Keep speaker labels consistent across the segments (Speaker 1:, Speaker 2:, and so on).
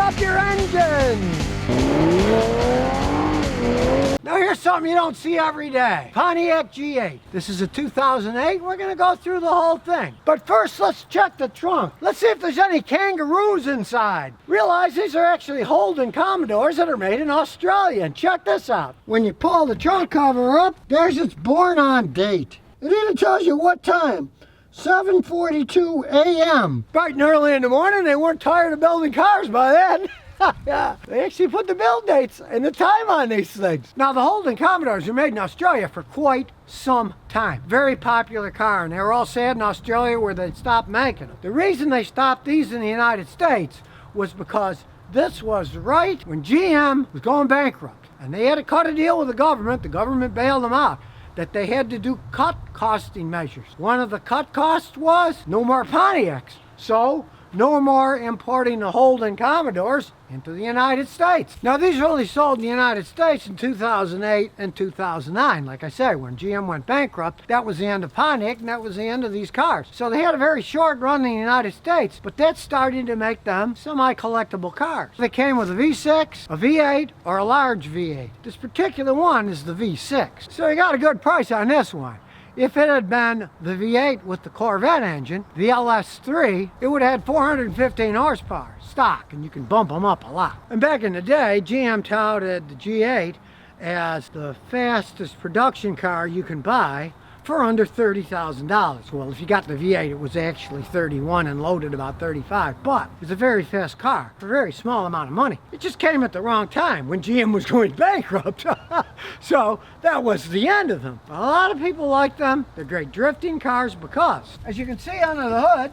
Speaker 1: up your engine. Now here's something you don't see every day. Pontiac G8. This is a 2008. We're gonna go through the whole thing. But first, let's check the trunk. Let's see if there's any kangaroos inside. Realize these are actually Holden Commodores that are made in Australia. And check this out. When you pull the trunk cover up, there's its born on date. It even tells you what time. 7:42 a.m. Bright and early in the morning. They weren't tired of building cars by then. Yeah, they actually put the build dates and the time on these things. Now, the Holden Commodores were made in Australia for quite some time. Very popular car, and they were all sad in Australia where they stopped making them. The reason they stopped these in the United States was because this was right when GM was going bankrupt, and they had to cut a deal with the government. The government bailed them out. That they had to do cut costing measures. One of the cut costs was no more Pontiacs. So, no more importing the Holden Commodores into the United States. Now, these were only sold in the United States in 2008 and 2009. Like I said, when GM went bankrupt, that was the end of Pontiac, and that was the end of these cars. So they had a very short run in the United States, but that's starting to make them semi-collectible cars. They came with a V6, a V8, or a large V8. This particular one is the V6. So you got a good price on this one. If it had been the V8 with the Corvette engine, the LS3, it would have had 415 horsepower stock, and you can bump them up a lot. And back in the day, GM touted the G8 as the fastest production car you can buy for under $30,000. Well, if you got the V8, it was actually 31 and loaded about 35, but it's a very fast car for a very small amount of money. It just came at the wrong time when GM was going bankrupt. So that was the end of them. A lot of people like them. They're great drifting cars because, as you can see under the hood,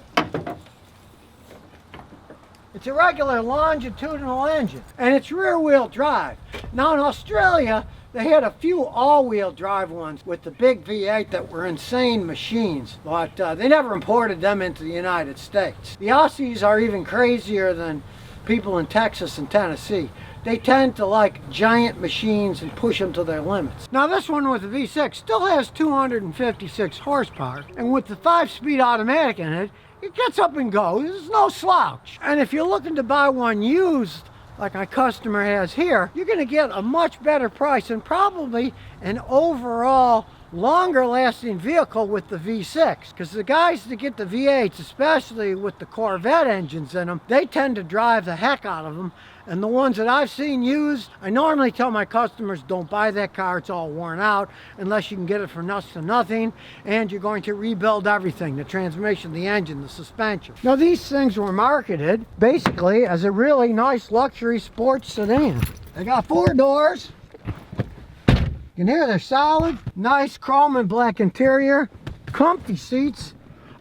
Speaker 1: it's a regular longitudinal engine, and it's rear-wheel drive. Now in Australia, they had a few all-wheel drive ones with the big V8 that were insane machines, but they never imported them into the United States. The Aussies are even crazier than people in Texas and Tennessee. They tend to like giant machines and push them to their limits. Now this one with the V6 still has 256 horsepower, and with the 5-speed automatic in it, it gets up and goes. It's no slouch. And if you're looking to buy one used, like my customer has here, you're going to get a much better price and probably an overall longer lasting vehicle with the V6, because the guys that get the V8s, especially with the Corvette engines in them, they tend to drive the heck out of them. And the ones that I've seen used, I normally tell my customers, don't buy that car, it's all worn out, unless you can get it for next to nothing, and you're going to rebuild everything, the transmission, the engine, the suspension. Now these things were marketed basically as a really nice luxury sports sedan. They got 4 doors. You can hear they're solid, nice chrome and black interior, comfy seats,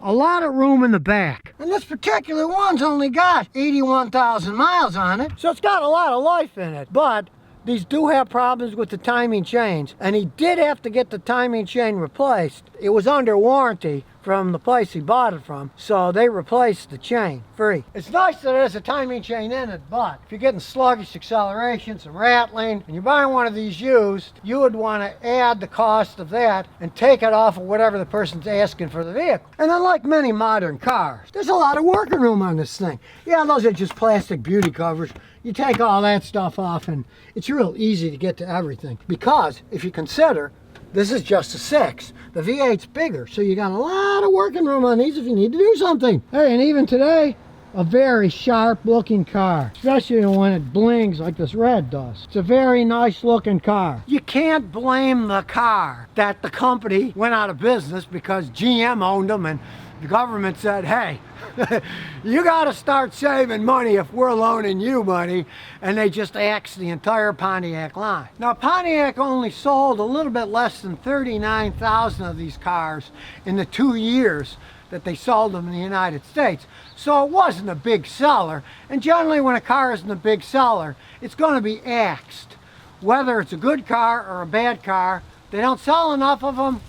Speaker 1: a lot of room in the back. And this particular one's only got 81,000 miles on it, so it's got a lot of life in it. But these do have problems with the timing chains, and he did have to get the timing chain replaced. It was under warranty from the place he bought it from, so they replaced the chain free. It's nice that there's a timing chain in it, but if you're getting sluggish acceleration, some rattling, and you're buying one of these used, you would want to add the cost of that and take it off of whatever the person's asking for the vehicle. And unlike many modern cars, there's a lot of working room on this thing. Yeah, those are just plastic beauty covers. You take all that stuff off and it's real easy to get to everything, because if you consider this is just a 6. The V8's bigger, so you got a lot of working room on these if you need to do something. Hey, and even today, a very sharp looking car, especially when it blings like this red does. It's a very nice looking car. You can't blame the car that the company went out of business because GM owned them and the government said, hey, you got to start saving money if we're loaning you money, and they just axed the entire Pontiac line. Now, Pontiac only sold a little bit less than 39,000 of these cars in the 2 years that they sold them in the United States. So it wasn't a big seller, and generally when a car isn't a big seller, it's going to be axed. Whether it's a good car or a bad car, they don't sell enough of them,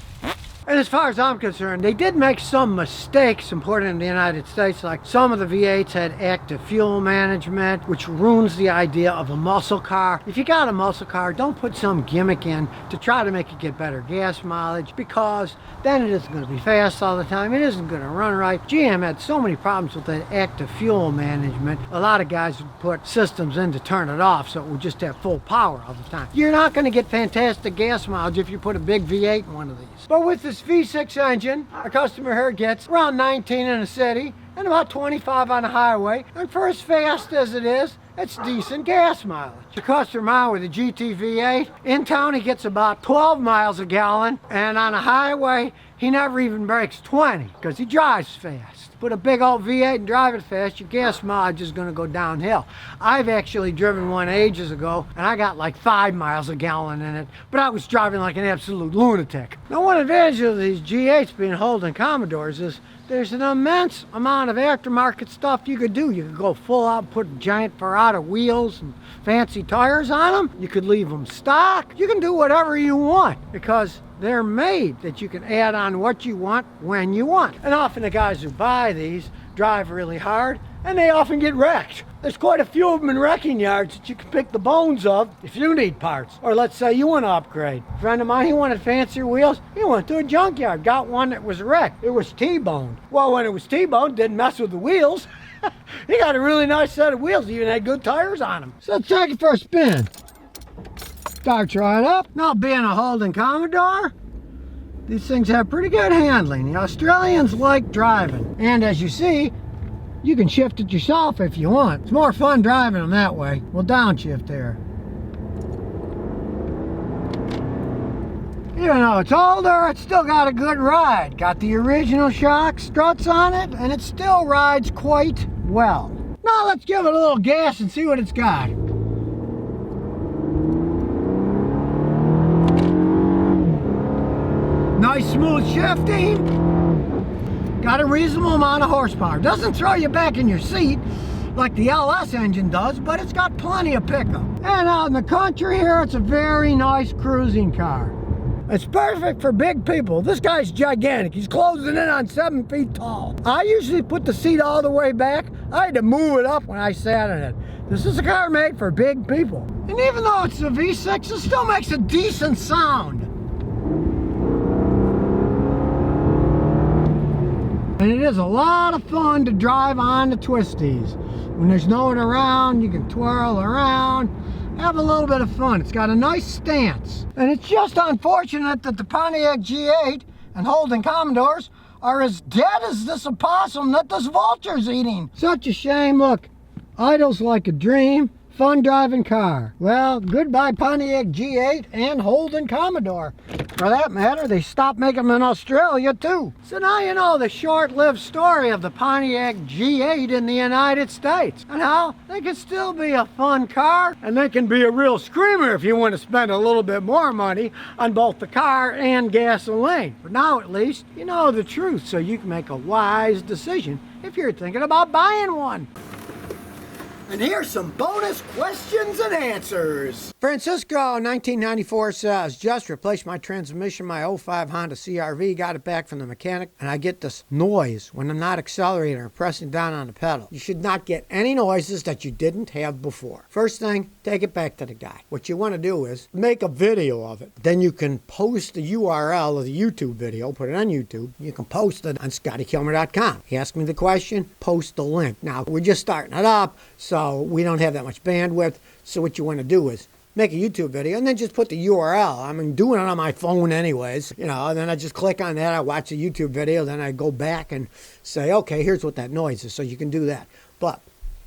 Speaker 1: And as far as I'm concerned, they did make some mistakes imported in the United States, like some of the V8s had active fuel management, which ruins the idea of a muscle car. If you got a muscle car, don't put some gimmick in to try to make it get better gas mileage, because then it isn't going to be fast all the time. It isn't going to run right. GM had so many problems with that active fuel management. A lot of guys would put systems in to turn it off so it would just have full power all the time. You're not going to get fantastic gas mileage if you put a big V8 in one of these. But with this V6 engine, a customer here gets around 19 in the city and about 25 on the highway. And for as fast as it is, it's decent gas mileage. The customer with a GT V8, in town he gets about 12 miles a gallon, and on a highway he never even breaks 20 because he drives fast. Put a big old V8 and drive it fast, your gas mileage is going to go downhill. I've actually driven one ages ago and I got like 5 miles a gallon in it, but I was driving like an absolute lunatic. Now, one advantage of these G8s being Holden Commodores is there's an immense amount of aftermarket stuff you could do. You could go full out and put giant Ferrata wheels and fancy tires on them. You could leave them stock. You can do whatever you want because they're made that you can add on what you want when you want. And often the guys who buy these drive really hard and they often get wrecked. There's quite a few of them in wrecking yards that you can pick the bones of if you need parts. Or let's say you want to upgrade. A friend of mine, he wanted fancier wheels. He went to a junkyard, got one that was wrecked. It was T-boned. Well, when it was T-boned, didn't mess with the wheels. He got a really nice set of wheels, even had good tires on them. So let's take it for a spin. Starts right up. Now, being a Holden Commodore, these things have pretty good handling. The Australians like driving. And as you see, you can shift it yourself if you want. It's more fun driving them that way. We'll downshift there. Even though it's older, it's still got a good ride. Got the original shock struts on it, and it still rides quite well. Now let's give it a little gas and see what it's got. Nice smooth shifting. Got a reasonable amount of horsepower. Doesn't throw you back in your seat like the LS engine does, but it's got plenty of pickup. And out in the country here, it's a very nice cruising car. It's perfect for big people. This guy's gigantic. He's closing in on 7 feet tall. I usually put the seat all the way back. I had to move it up when I sat in it. This is a car made for big people. And even though it's a V6, it still makes a decent sound. And it is a lot of fun to drive on the twisties. When there's no one around, you can twirl around, have a little bit of fun. It's got a nice stance. And it's just unfortunate that the Pontiac G8 and Holden Commodores are as dead as this opossum that this vulture's eating. Such a shame. Look, idle's like a dream. Fun driving car. Well, goodbye Pontiac G8 and Holden Commodore. For that matter, they stopped making them in Australia too. So now you know the short-lived story of the Pontiac G8 in the United States and how they can still be a fun car and they can be a real screamer if you want to spend a little bit more money on both the car and gasoline. But now at least you know the truth, so you can make a wise decision if you're thinking about buying one. And here's some bonus questions and answers. Francisco, 1994 says, just replaced my transmission, my 05 Honda CR-V, got it back from the mechanic, and I get this noise when I'm not accelerating or pressing down on the pedal. You should not get any noises that you didn't have before. First thing, take it back to the guy. What you want to do is make a video of it. Then you can post the URL of the YouTube video, put it on YouTube. You can post it on ScottyKilmer.com. He asked me the question, post the link. Now, we're just starting it up, so we don't have that much bandwidth. So what you want to do is make a YouTube video and then just put the URL. I'm doing it on my phone anyways, and then I just click on that, I watch the YouTube video, then I go back and say, okay, here's what that noise is. So you can do that. But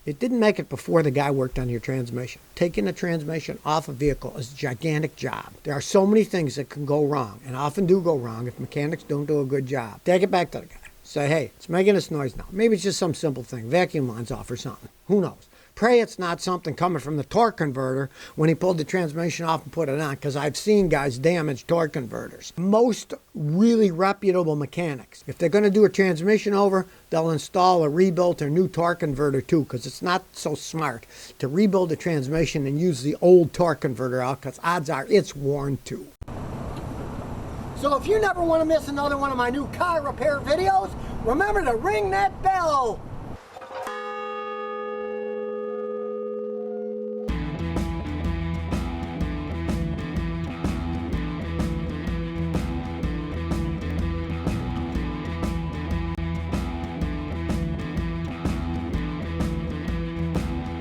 Speaker 1: it didn't make it before the guy worked on your transmission. Taking the transmission off a vehicle is a gigantic job. There are so many things that can go wrong, and often do go wrong if mechanics don't do a good job. Take it back to the guy. Say, hey, it's making this noise now. Maybe it's just some simple thing. Vacuum line's off or something. Who knows? Pray it's not something coming from the torque converter when he pulled the transmission off and put it on, because I've seen guys damage torque converters. Most really reputable mechanics, if they're going to do a transmission over, they'll install a rebuilt or new torque converter too, because it's not so smart to rebuild the transmission and use the old torque converter out, because odds are it's worn too. So if you never want to miss another one of my new car repair videos, remember to ring that bell.